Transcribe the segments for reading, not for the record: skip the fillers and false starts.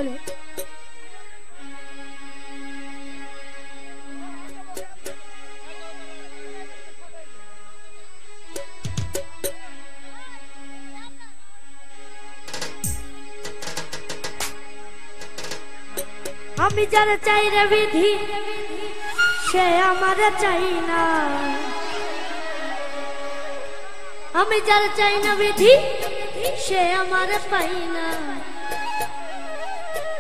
হলো আমি যারা চাই রে বিধি সে আমার চাই না আমি যারা চাই না বিধি সে আমার পাই না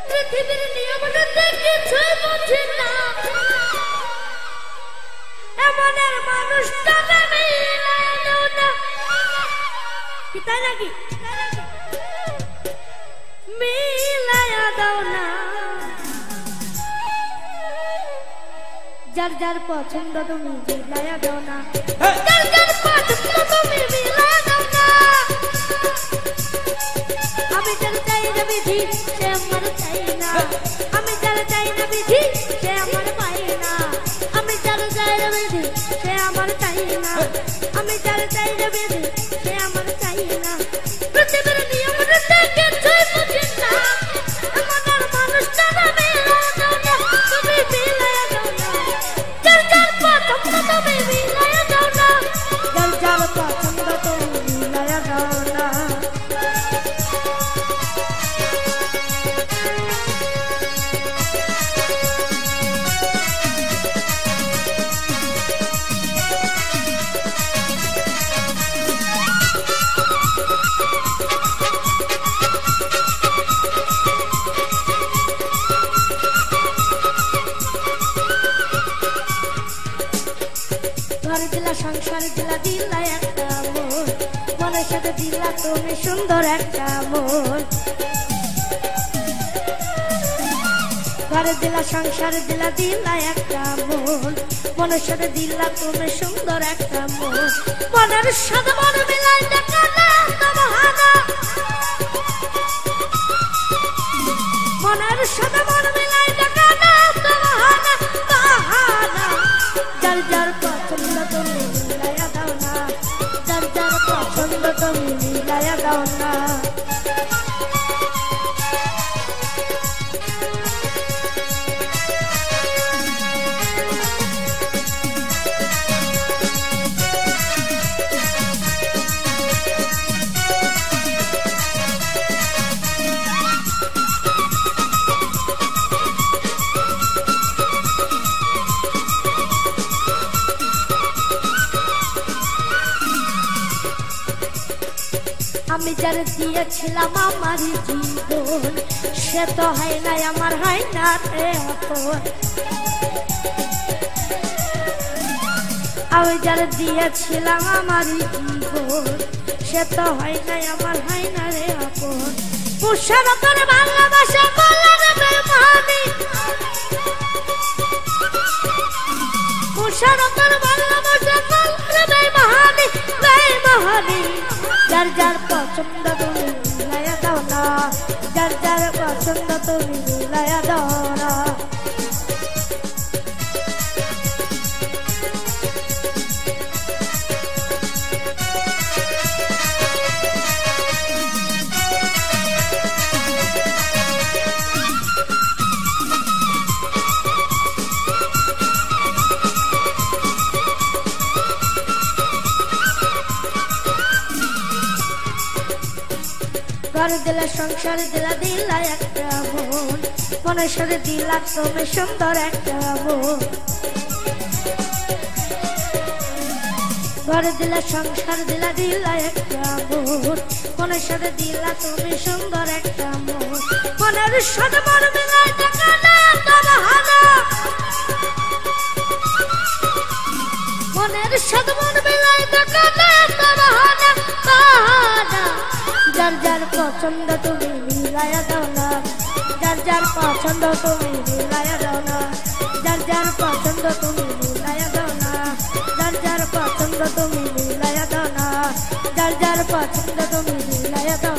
পৃথিবীর নিয়মটা কিছুই বুঝি না এমনের মানুষটা মিলায়া দাও না কি তাই নাকি মিলায়া দাও না যার যার পছন্দ তুমি মিলায়া দাও না যার যার পছন্দ তুমি মিলায়া দাও না আমি যার চাই না বিধি সে আমার চাই না আমি যার চাই না বিধি সে আমার পাই না আমি যার চাই না বিধি সে আমার চাই না আমি যার চাই না বিধি সে আমার চাই না পৃথিবীর নিয়মটা কিছুই বুঝি না এমন মানুষটা মিলায়া দাও না তুমি মিলায়া দাও না যার যার পছন্দ তুমি মিলায়া দাও না যার যার পছন্দ তুমি মিলায়া দাও না ঘর দিলা সংসার দিলা দিলা একটা মন মনের সাথে দিলা তুমি সুন্দর একটা মন ঘর দিলা সংসার দিলা দিলা একটা মন মনের সাথে দিলা তুমি সুন্দর একটা মন মনের সাথে মন মিলাই দেখা না বাহানা মনের সাথে মন মিলাই দেখা না বাহানা বাহানা যার যার পছন্দ তুমি মিলায়া দাও না যার যার পছন্দ তুমি মিলায়া দাও না আমি যার দিয়েছিলাম আমার জীবন সে তো হয় না আমার হয় না রে আপন আমি যার দিয়েছিলাম আমার জীবন সে তো হয় না আমার হয় না রে আপন পুষার করে ভালোবাসা বলার বেমানি পুষার করে ভালোবাসা বলার বেমানি বেমানি যার যার পছন্দ তুমি মিলায়া দাও না যার যার পছন্দ তুমি মিলায়া দাও না ঘর দিলা সংসার দিলা দিলা একটা মন মনের সাথে দিলা তুমি সুন্দর একটা মন ঘর দিলা সংসার দিলা দিলা একটা মন মনের সাথে দিলা তুমি সুন্দর একটা মন মনের সাথে মন মিলাই দেখা না বাহানা মনের সাথে মন মিলাই দেখা না বাহানা বাহানা যার যার পছন্দ তুমি মিলায়া দাও না যার যার পছন্দ তুমি মিলায়া দাও না যার যার পছন্দ তুমি মিলায়া দাও না যার যার পছন্দ তুমি মিলায়া দাও না যার যার পছন্দ তুমি মিলায়া দাও